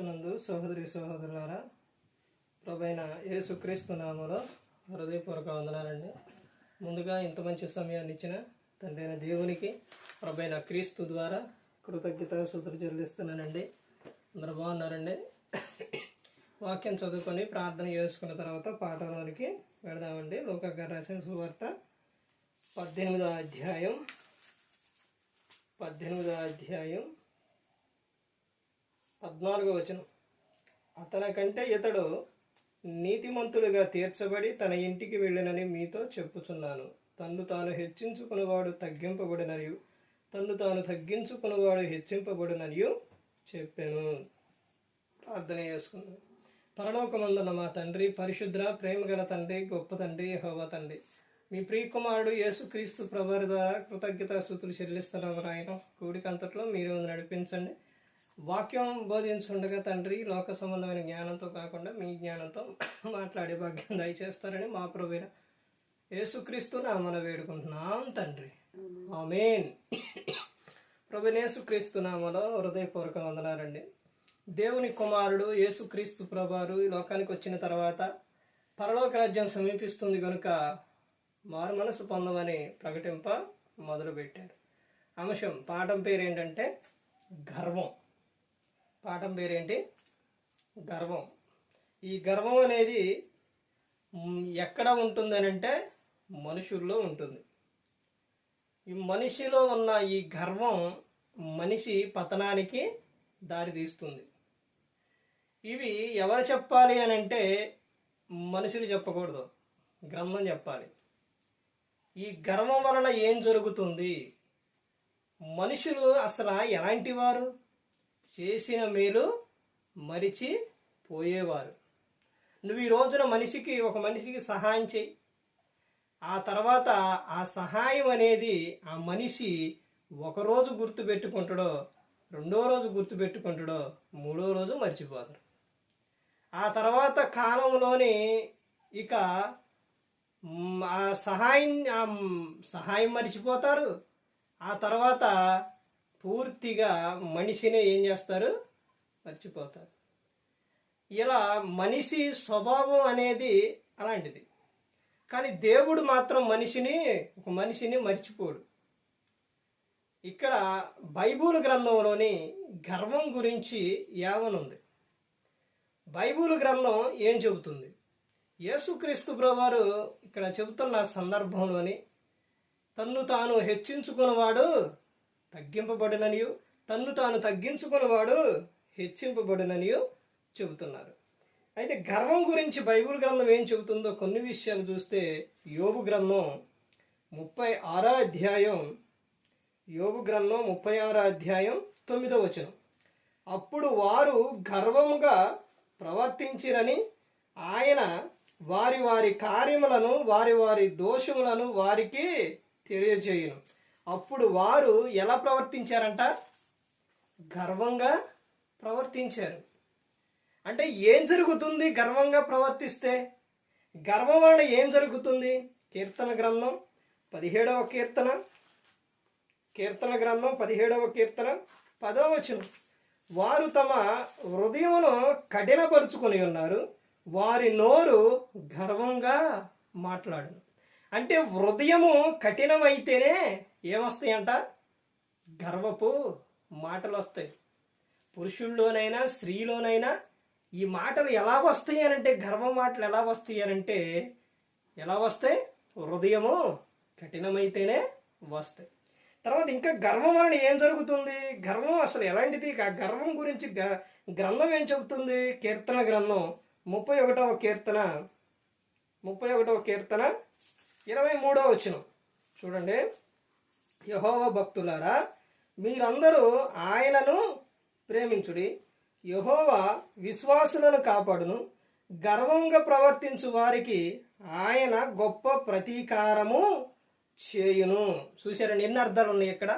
నందు సహోదరి సహోదరులారా, ప్రభువైన యేసుక్రీస్తు నామములో హృదయపూర్వక వందనాలండి. ముందుగా ఇంత మంచి సమయాన్ని ఇచ్చిన తండ్రి అయిన దేవునికి ప్రభువైన క్రీస్తు ద్వారా కృతజ్ఞతాస్తుతులు చెల్లిస్తున్నానండి. అందరూ బాగున్నారండి. వాక్యం చదువుకొని ప్రార్థన చేసుకున్న తర్వాత పాఠంలోనికి వెళదామండి. లూకా గారు రాసిన సువార్త 18వ అధ్యాయం 14వ వచనం. అతనికంటే ఇతడు నీతిమంతుడిగా తీర్చబడి తన ఇంటికి వెళ్ళినని మీతో చెప్పుచున్నాను. తన్ను తాను హెచ్చించుకునేవాడు తగ్గింపబడినయు, తన్ను తాను తగ్గించుకునేవాడు హెచ్చింపబడినయు చెప్పాను. ప్రార్థన చేసుకున్నాను. పరలోకమందున్న మా తండ్రి, పరిశుద్ర ప్రేమగల తండ్రి, గొప్ప తండ్రి, యెహోవా తండ్రి, మీ ప్రియకుమారుడు యేసుక్రీస్తు ప్రభువారి ద్వారా కృతజ్ఞతాస్తుతులు చెల్లిస్తున్నాము. ఆయన కూడికంతట్లో మీరు నడిపించండి. వాక్యం బోధించుండగా తండ్రి, లోక సంబంధమైన జ్ఞానంతో కాకుండా మీ జ్ఞానంతో మాట్లాడే భాగ్యం దయచేస్తారని మా ప్రభువైన యేసుక్రీస్తు నామమున వేడుకుంటున్నాం తండ్రి, ఆమేన్. ప్రభువైన యేసుక్రీస్తు నామములో హృదయపూర్వక వందనాలండి. దేవుని కుమారుడు యేసుక్రీస్తు ప్రభువారు ఈ లోకానికి వచ్చిన తర్వాత పరలోక రాజ్యం సమీపిస్తుంది కనుక మారు మనసు పొందమని ప్రకటింప మొదలుపెట్టారు. అంశం పాఠం పేరు ఏంటంటే గర్వం. పాఠం పేరేంటి? గర్వం. ఈ గర్వం అనేది ఎక్కడ ఉంటుందని అంటే మనుషుల్లో ఉంటుంది. ఈ మనిషిలో ఉన్న ఈ గర్వం మనిషి పతనానికి దారి తీస్తుంది. ఇవి ఎవరు చెప్పాలి అని అంటే మనుషులు చెప్పకూడదు, గ్రంథం చెప్పాలి. ఈ గర్వం వలన ఏం జరుగుతుంది? మనుషులు అసలు ఎలాంటి వారు? చేసిన మేలు మరిచి పోయేవారు. నువ్వు ఈ రోజున ఒక మనిషికి సహాయం చేయి. ఆ తర్వాత ఆ సహాయం అనేది ఆ మనిషి ఒకరోజు గుర్తుపెట్టుకుంటాడో, రెండో రోజు గుర్తుపెట్టుకుంటాడో, మూడో రోజు మర్చిపోతాడు. ఆ తర్వాత కాలంలోని ఇక ఆ సహాయం మర్చిపోతారు. ఆ తర్వాత పూర్తిగా మనిషిని ఏం చేస్తారు? మర్చిపోతారు. ఇలా మనిషి స్వభావం అనేది అలాంటిది. కానీ దేవుడు మాత్రం ఒక మనిషిని మర్చిపోడు. ఇక్కడ బైబిల్ గ్రంథంలోని గర్వం గురించి ఏమనుంది? బైబిల్ గ్రంథం ఏం చెబుతుంది? యేసుక్రీస్తు ప్రభువారు ఇక్కడ చెబుతున్న సందర్భంలోని తన్ను తాను హెచ్చించుకున్నవాడు తగ్గింపబడిననియు, తన్ను తాను తగ్గించుకున్నవాడు హెచ్చింపబడిననియు చెబుతున్నారు. అయితే గర్వం గురించి బైబిల్ గ్రంథం ఏం చెబుతుందో కొన్ని విషయాలు చూస్తే యోబు గ్రంథం 36వ అధ్యాయం 9వ వచనం. అప్పుడు వారు గర్వముగా ప్రవర్తించిరని ఆయన వారి వారి కార్యములను వారి వారి దోషములను వారికి తెలియజేయును. అప్పుడు వారు ఎలా ప్రవర్తించారంట? గర్వంగా ప్రవర్తించారు. అంటే ఏం జరుగుతుంది గర్వంగా ప్రవర్తిస్తే? గర్వం వలన ఏం జరుగుతుంది? కీర్తన గ్రంథం 17వ కీర్తన 10వ వచనం. వారు తమ హృదయమును కఠినపరుచుకొని ఉన్నారు, వారి నోరు గర్వంగా మాట్లాడు. అంటే హృదయము కఠినమైతేనే ఏమొస్తాయంట? గర్వపు మాటలు వస్తాయి. పురుషుల్లోనైనా స్త్రీలోనైనా ఈ మాటలు ఎలా వస్తాయి అనంటే, గర్వ మాటలు ఎలా వస్తాయి అనంటే ఎలా వస్తాయి? హృదయము కఠినమైతేనే వస్తాయి. తర్వాత ఇంకా గర్వం వలన ఏం జరుగుతుంది? గర్వం అసలు ఎలాంటిది? గర్వం గురించి గ్రంథం ఏం చెబుతుంది? కీర్తన గ్రంథం 31వ కీర్తన 23వ వచనం చూడండి. యెహోవా భక్తులారా, మీరందరూ ఆయనను ప్రేమించుడి. యెహోవా విశ్వాసులను కాపాడును. గర్వంగా ప్రవర్తించు వారికి ఆయన గొప్ప ప్రతీకారము చేయును. చూసారండి ఎన్ని అర్థాలు ఉన్నాయి ఇక్కడ?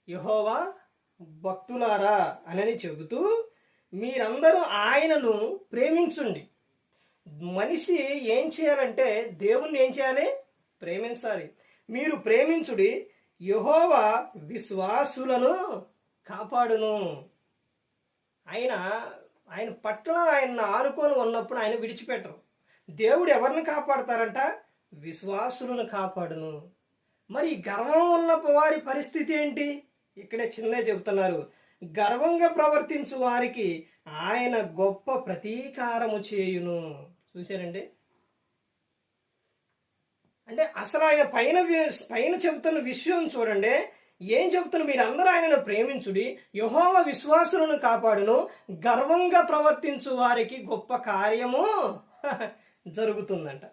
యెహోవా భక్తులారా అని చెబుతూ మీరందరూ ఆయనను ప్రేమించుండి. మనిషి ఏం చేయాలంటే దేవుణ్ణి ఏం చేయాలి? ప్రేమించాలి. మీరు ప్రేమించుడి, యెహోవా విశ్వాసులను కాపాడును. ఆయన ఆయన పట్ల ఆయన ఆనుకొని ఉన్నప్పుడు ఆయన విడిచిపెట్టరు. దేవుడు ఎవరిని కాపాడతారంట? విశ్వాసులను కాపాడును. మరి గర్వం ఉన్న వారి పరిస్థితి ఏంటి? ఇక్కడే చిన్నే చెబుతున్నారు, గర్వంగా ప్రవర్తించు వారికి ఆయన గొప్ప ప్రతీకారము చేయును. చూశారండి? అంటే అసలు ఆయన పైన చెబుతున్న విషయం చూడండి. ఏం చెబుతున్నా? మీరందరూ ఆయనను ప్రేమించుడి, యెహోవా విశ్వాసులను కాపాడును, గర్వంగా ప్రవర్తించు వారికి గొప్ప కార్యము జరుగుతుందంట.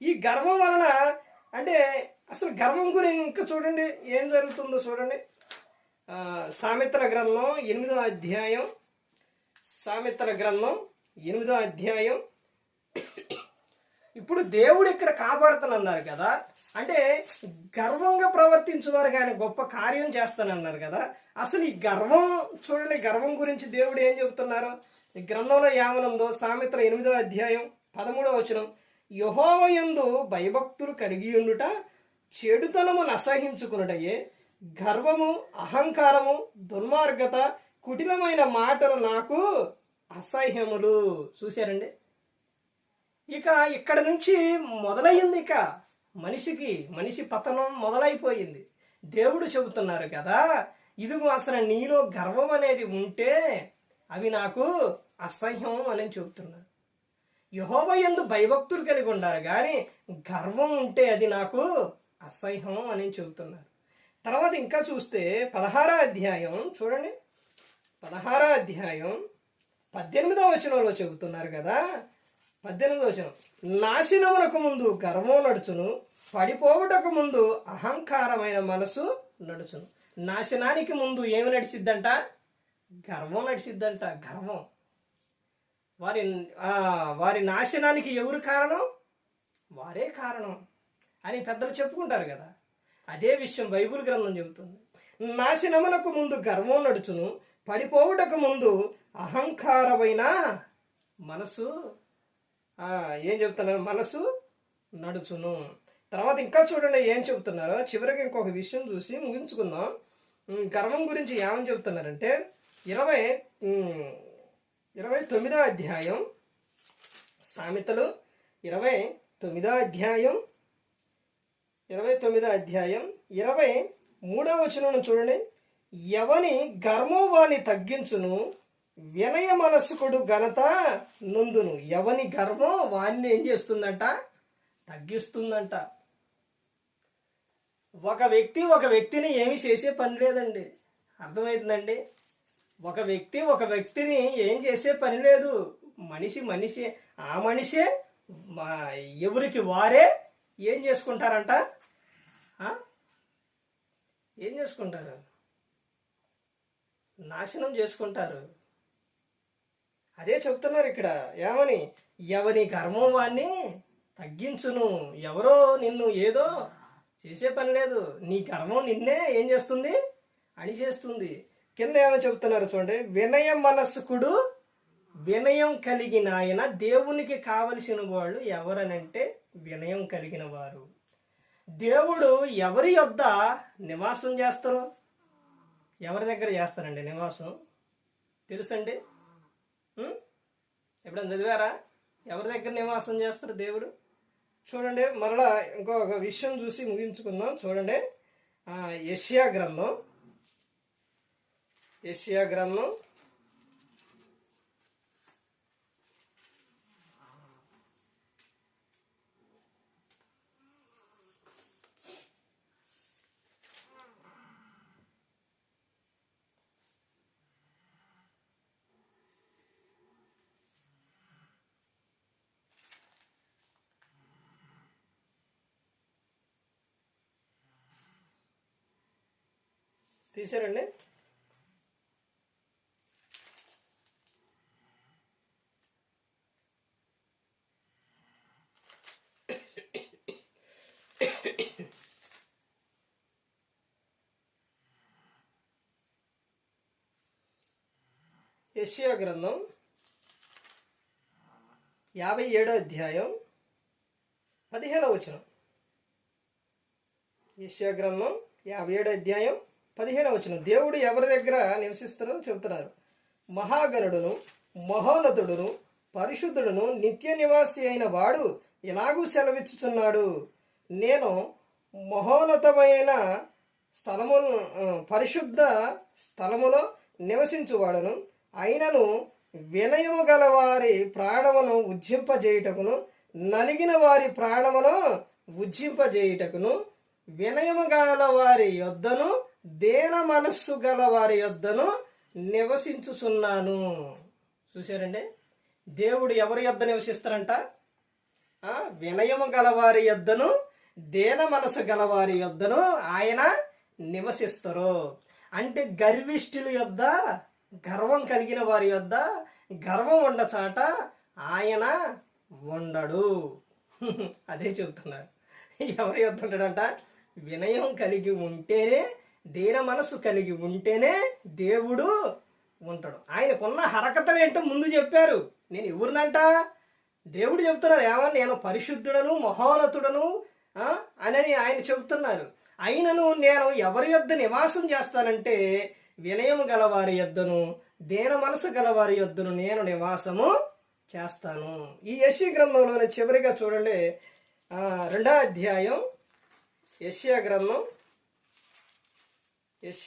ఈ గర్వం వలన అంటే అసలు గర్వం గురించి ఇంకా చూడండి ఏం జరుగుతుందో చూడండి. సామెతల గ్రంథం 8వ అధ్యాయం, సామెతల గ్రంథం 8వ అధ్యాయం. ఇప్పుడు దేవుడు ఇక్కడ కాపాడుతానన్నారు కదా, అంటే గర్వంగా ప్రవర్తించే వారికి ఆయన గొప్ప కార్యం చేస్తానన్నారు కదా. అసలు ఈ గర్వం చూడండి, గర్వం గురించి దేవుడు ఏం చెబుతున్నారు ఈ గ్రంథంలో ఏమనుందో? సామెతల 8వ అధ్యాయం 13వ వచనం, యెహోవా యందు భయభక్తులు కలిగి ఉండుట చెడుతనమును అసహించుకునుటయే, గర్వము, అహంకారము, దుర్మార్గత, కుటిలమైన మాటలు నాకు అసహ్యములు. చూశారండి? ఇక ఇక్కడ నుంచి మొదలయ్యింది, ఇక మనిషి పతనం మొదలైపోయింది. దేవుడు చెబుతున్నారు కదా, ఇదిగో అసలు నీలో గర్వం అనేది ఉంటే అవి నాకు అసహ్యం అని చెబుతున్నారు. యెహోవా యందు భయభక్తులు కలిగి ఉండాలి, కానీ గర్వం ఉంటే అది నాకు అసహ్యం అని చెబుతున్నారు. తర్వాత ఇంకా చూస్తే 16వ అధ్యాయం చూడండి, 16వ అధ్యాయం 18వ వచనంలో చెబుతున్నారు కదా. 18వ వచనం, నాశనమునకు ముందు గర్వం నడుచును, పడిపోవుటకు ముందు అహంకారమైన మనసు నడుచును. నాశనానికి ముందు ఏమి నడిచిద్దంట? గర్వం నడిచిద్దంట. గర్వం. వారి నాశనానికి ఎవరు కారణం? వారే కారణం అని పెద్దలు చెప్పుకుంటారు కదా. అదే విషయం బైబిల్ గ్రంథం చెబుతుంది. నాశనమునకు ముందు గర్వం నడుచును, పడిపోవుటకు ముందు అహంకారమైన మనసు ఏం చెబుతున్నారు? మనసు నడుచును. తర్వాత ఇంకా చూడండి ఏం చెబుతున్నారో. చివరికి ఇంకొక విషయం చూసి ముగించుకుందాం. గర్వం గురించి ఏమని చెబుతున్నారంటే 29వ అధ్యాయం, సామెతలు 29వ అధ్యాయం 23వ వచనం చూడండి. ఎవని గర్వం వాని తగ్గించును, వినయ మనస్కుడు ఘనత నొందును. ఎవని గర్వం వాడిని ఏం చేస్తుందంట? తగ్గిస్తుందంట. ఒక వ్యక్తిని ఏమి చేసే పని లేదండి. అర్థమవుతుందండి? ఒక వ్యక్తిని ఏం చేసే పని లేదు. మనిషి ఆ మనిషే ఎవరికి వారే ఏం చేసుకుంటారంట? ఏం చేసుకుంటారు? నాశనం చేసుకుంటారు. అదే చెప్తున్నారు ఇక్కడ. ఏమని? ఎవని గర్వం వాణ్ణి తగ్గించును. ఎవరో నిన్ను ఏదో చేసే పని లేదు, నీ గర్వం నిన్నే ఏం చేస్తుంది? అణిచేస్తుంది. కింద ఏమని చెప్తున్నారు చూడండి. వినయ మనస్కుడు, వినయం కలిగిన ఆయన. దేవునికి కావలసిన వాళ్ళు ఎవరనంటే వినయం కలిగిన వారు. దేవుడు ఎవరి యొద్ద నివాసం చేస్తారు? ఎవరి దగ్గర చేస్తారండి నివాసం? తెలుసండి? ఎప్పుడైనా చదివారా? ఎవరి దగ్గర నివాసం చేస్తారు దేవుడు? చూడండి, మరలా ఇంకొక విషయం చూసి ముగించుకుందాం. చూడండి, యెషయా గ్రంథం 27 తీసారండి. యెషయా గ్రంథం 57వ అధ్యాయం 15వ వచనం. యెషయా గ్రంథం 57వ అధ్యాయం 15వ వచనం. దేవుడు ఎవరి దగ్గర నివసిస్తారో చెబుతున్నారు. మహాగణుడును మహోన్నతుడును పరిశుద్ధుడును నిత్య నివాసి అయిన వాడు ఇలాగూ సెలవిచ్చుచున్నాడు, నేను మహోన్నతమైన స్థలమును పరిశుద్ధ స్థలములో నివసించువాడును, అయినను వినయము గల వారి ప్రాణమును ఉజ్జింపజేయుటకును నలిగిన వారి ప్రాణమును ఉజ్జింపజేయుటకును వినయము గల వారి యొద్దను దేన మనస్సు గల వారి యొద్దను నివసించుచున్నాను. చూశారండి, దేవుడు ఎవరి యొద్ద నివసిస్తారంట? వినయము గలవారి యొద్దను దేన మనసు గలవారి యొద్దను ఆయన నివసిస్తారు. అంటే గర్విష్ఠుల యొద్ద, గర్వం కలిగిన వారి యొద్ద, గర్వం ఉన్న చాట ఆయన ఉండడు. అదే చెబుతున్నారు. ఎవరి యొద్ద ఉంటాడంట? వినయం కలిగి ఉంటేనే, దీన మనసు కలిగి ఉంటేనే దేవుడు ఉంటాడు. ఆయనకున్న హరకతలు ఏంటో ముందు చెప్పారు. నేను ఎవరినంట? దేవుడు చెబుతున్నారు. ఏమన్నా నేను పరిశుద్ధుడను మహోన్నతుడను అని ఆయన చెబుతున్నారు. అయినను నేను ఎవరి యొద్ద నివాసం చేస్తానంటే వినయం గలవారి యొద్దను దీన మనసు గలవారి యొద్దను నేను నివాసము చేస్తాను. ఈ యెషయా గ్రంథంలోని చివరిగా చూడండి, 2వ అధ్యాయం యెషయా గ్రంథం 2వ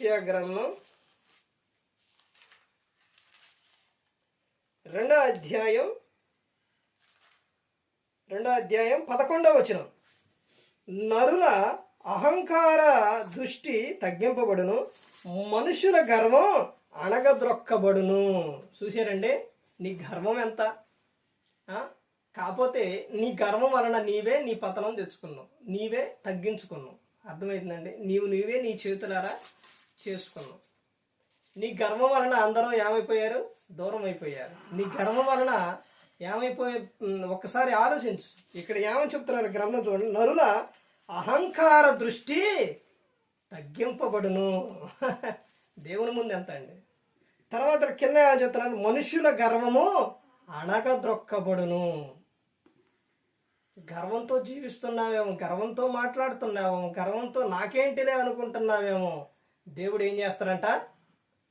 అధ్యాయం 11వ వచనం. నరుల అహంకార దృష్టి తగ్గింపబడును, మనుషుల గర్వం అణగద్రొక్కబడును. చూశారండి, నీ గర్వం ఎంత? కాకపోతే నీ గర్వం వలన నీవే నీ పతనం తెచ్చుకున్నావు, నీవే తగ్గించుకున్నావు. అర్థమవుతుందండి? నీవే నీ చేతులారా చేసుకున్నావు. నీ గర్వం వలన అందరూ ఏమైపోయారు? దూరం అయిపోయారు. నీ గర్వం వలన ఏమైపోయి ఒక్కసారి ఆలోచించు. ఇక్కడ ఏమని చెప్తున్నారు గ్రంథం చూడండి, నరుల అహంకార దృష్టి తగ్గింపబడును. దేవుని ముందు ఎంత అండి? తర్వాత కింద ఏమని చెప్తున్నారు, మనుషుల గర్వము అణగద్రొక్కబడును. గర్వంతో జీవిస్తున్నావేమో, గర్వంతో మాట్లాడుతున్నావేమో, గర్వంతో నాకేంటిలే అనుకుంటున్నావేమో, దేవుడు ఏం చేస్తారంట?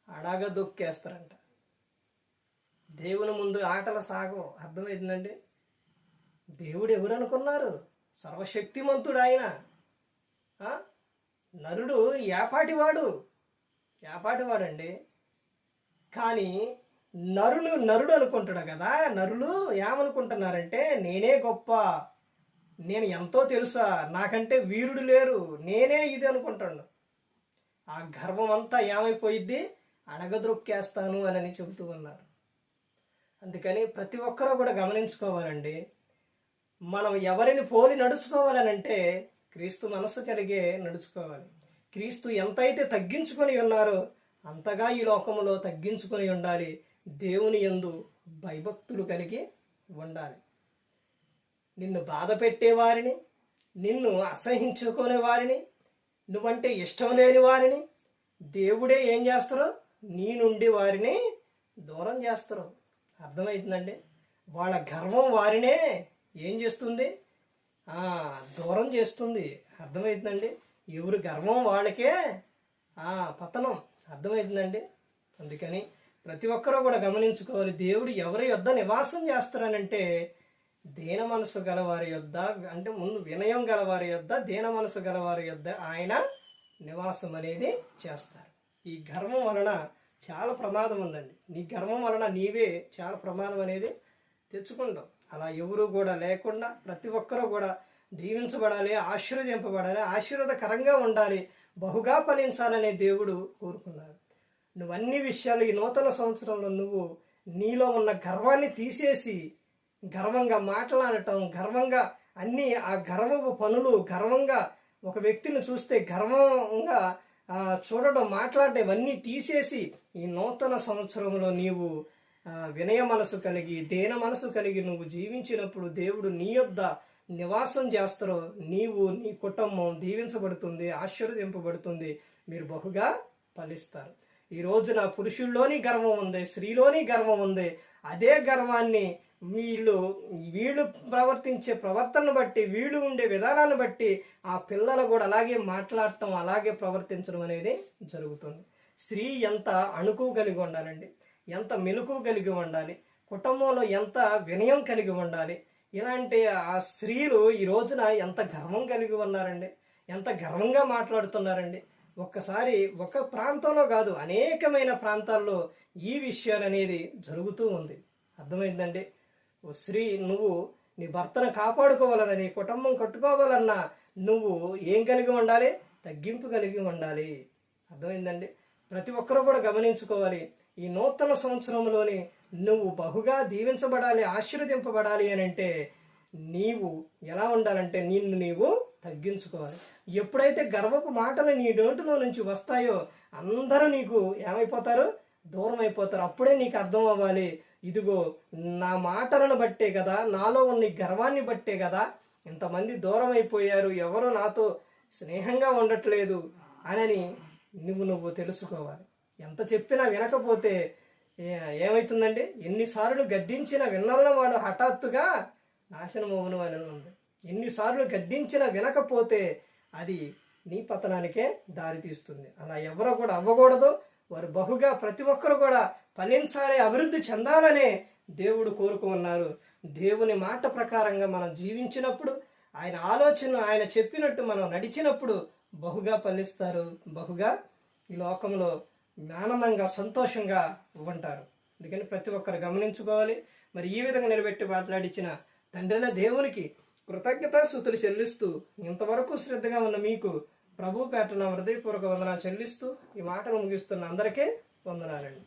అణగదొక్కేస్తారంట. దేవుని ముందు ఆటల సాగవు. అర్థమవుతుందండి? దేవుడు ఎవరు అనుకున్నారు? సర్వశక్తిమంతుడు ఆయన. నరుడు ఏపాటివాడండి. కానీ నరుడు అనుకుంటాడు కదా. నరులు ఏమనుకుంటున్నారంటే నేనే గొప్ప, నేను ఎంతో తెలుసా, నాకంటే వీరుడు లేరు, నేనే ఇది అనుకుంటాడు. ఆ గర్వం అంతా ఏమైపోయిద్ది? అణగద్రొక్కేస్తాను అని చెబుతూ ఉన్నారు. అందుకని ప్రతి ఒక్కరూ కూడా గమనించుకోవాలండి. మనం ఎవరిని పోలి నడుచుకోవాలనంటే క్రీస్తు మనస్సు కలిగే నడుచుకోవాలి. క్రీస్తు ఎంతైతే తగ్గించుకొని ఉన్నారో అంతగా ఈ లోకంలో తగ్గించుకొని ఉండాలి. దేవుని యందు భయభక్తులు కలిగి ఉండాలి. నిన్ను బాధ పెట్టేవారిని, నిన్ను అసహించుకునే వారిని, నువ్వంటే ఇష్టం లేని వారిని దేవుడే ఏం చేస్తారో నీ నుండి వారిని దూరం చేస్తారు. అర్థమవుతుందండి? వాళ్ళ గర్వం వారినే ఏం చేస్తుంది? దూరం చేస్తుంది. అర్థమవుతుందండి? ఎవరి గర్వం వాళ్ళకే పతనం. అర్థమవుతుందండి? అందుకని ప్రతి ఒక్కరూ కూడా గమనించుకోవాలి. దేవుడు ఎవరి యొద్ద నివాసం చేస్తారనంటే దీన మనసు గలవారి యొద్ద, అంటే ముందు వినయం గలవారి యొద్ద, దీన మనసు గలవారి యొద్ద ఆయన నివాసం అనేది చేస్తారు. ఈ గర్వం వలన చాలా ప్రమాదం ఉందండి. నీ గర్వం వలన నీవే చాలా ప్రమాదం అనేది తెచ్చుకుంటావు. అలా ఎవరు కూడా లేకుండా ప్రతి ఒక్కరూ కూడా దీవించబడాలి, ఆశీర్వదింపబడాలి, ఆశీర్వాదకరంగా ఉండాలి, బహుగా ఫలించాలనే దేవుడు కోరుకున్నాడు. నువ్వు అన్ని విషయాలు ఈ నూతన సంవత్సరంలో నువ్వు నీలో ఉన్న గర్వాన్ని తీసేసి గర్వంగా మాట్లాడటం, గర్వంగా అన్ని ఆ గర్వపు పనులు, గర్వంగా ఒక వ్యక్తిని చూస్తే గర్వంగా చూడడం, మాట్లాడటం, ఇవన్నీ తీసేసి ఈ నూతన సంవత్సరంలో నీవు వినయ మనసు కలిగి, దేన మనసు కలిగి నువ్వు జీవించినప్పుడు దేవుడు నీ యొద్ద నివాసం చేస్తారో నీవు, నీ కుటుంబం దీవించబడుతుంది, ఆశీర్వదింపబడుతుంది, మీరు బహుగా ఫలిస్తారు. ఈ రోజున పురుషుల్లోని గర్వం ఉంది, స్త్రీలోని గర్వం ఉంది. అదే గర్వాన్ని వీళ్ళు ప్రవర్తించే ప్రవర్తనను బట్టి, వీళ్ళు ఉండే విధానాన్ని బట్టి ఆ పిల్లలు కూడా అలాగే మాట్లాడటం, అలాగే ప్రవర్తించడం అనేది జరుగుతుంది. స్త్రీ ఎంత అణుకు కలిగి ఉండాలండి, ఎంత మెలకువ కలిగి ఉండాలి, కుటుంబంలో ఎంత వినయం కలిగి ఉండాలి. ఇలాంటి ఆ స్త్రీలు ఈ రోజున ఎంత గర్వం కలిగి ఉన్నారండి, ఎంత గర్వంగా మాట్లాడుతున్నారండి. ఒక్కసారి ఒక ప్రాంతంలో కాదు, అనేకమైన ప్రాంతాల్లో ఈ విషయాలు అనేది జరుగుతూ ఉంది. అర్థమైందండి. ఓ స్త్రీ, నువ్వు నీ భర్తను కాపాడుకోవాలన్నా, నీ కుటుంబం కట్టుకోవాలన్నా నువ్వు ఏం కలిగి ఉండాలి? తగ్గింపు కలిగి ఉండాలి. అర్థమైందండి. ప్రతి ఒక్కరూ కూడా గమనించుకోవాలి. ఈ నూతన సంవత్సరంలోని నువ్వు బహుగా దీవించబడాలి, ఆశీర్వదింపబడాలి అని అంటే నీవు ఎలా ఉండాలంటే నిన్ను నీవు తగ్గించుకోవాలి. ఎప్పుడైతే గర్వపు మాటలు నీ నోటిలో నుంచి వస్తాయో అందరూ నీకు ఏమైపోతారు? దూరం అయిపోతారు. అప్పుడే నీకు అర్థం అవ్వాలి, ఇదిగో నా మాటలను బట్టే కదా, నాలో ఉన్న ఈ గర్వాన్ని బట్టే కదా ఇంతమంది దూరం అయిపోయారు, ఎవరు నాతో స్నేహంగా ఉండట్లేదు అని నువ్వు తెలుసుకోవాలి. ఎంత చెప్పినా వినకపోతే ఏమవుతుందండి? ఎన్నిసార్లు గద్దించిన విన్నల వాడు హఠాత్తుగా నాశనమవును అని ఉంది. ఎన్నిసార్లు గద్దించిన వినకపోతే అది నీ పతనానికే దారితీస్తుంది. అలా ఎవరో కూడా అవ్వకూడదు. వారు బహుగా ప్రతి ఒక్కరు కూడా ఫలించాలి, అభివృద్ధి చెందాలనే దేవుడు కోరుకున్నారు. దేవుని మాట ప్రకారంగా మనం జీవించినప్పుడు, ఆయన ఆలోచన ఆయన చెప్పినట్టు మనం నడిచినప్పుడు బహుగా ఫలిస్తారు, బహుగా ఈ లోకంలో ఆనందంగా సంతోషంగా ఉంటారు. అందుకని ప్రతి ఒక్కరు గమనించుకోవాలి. మరి ఈ విధంగా నిలబెట్టి మాట్లాడించిన తండ్రైన దేవునికి కృతజ్ఞతాస్తుతులు చెల్లిస్తూ, ఇంతవరకు శ్రద్ధగా ఉన్న మీకు ప్రభు పేట నా హృదయపూర్వక వందనాలు చెల్లిస్తూ ఈ మాటలు ముగిస్తున్న అందరికీ వందనాలండి.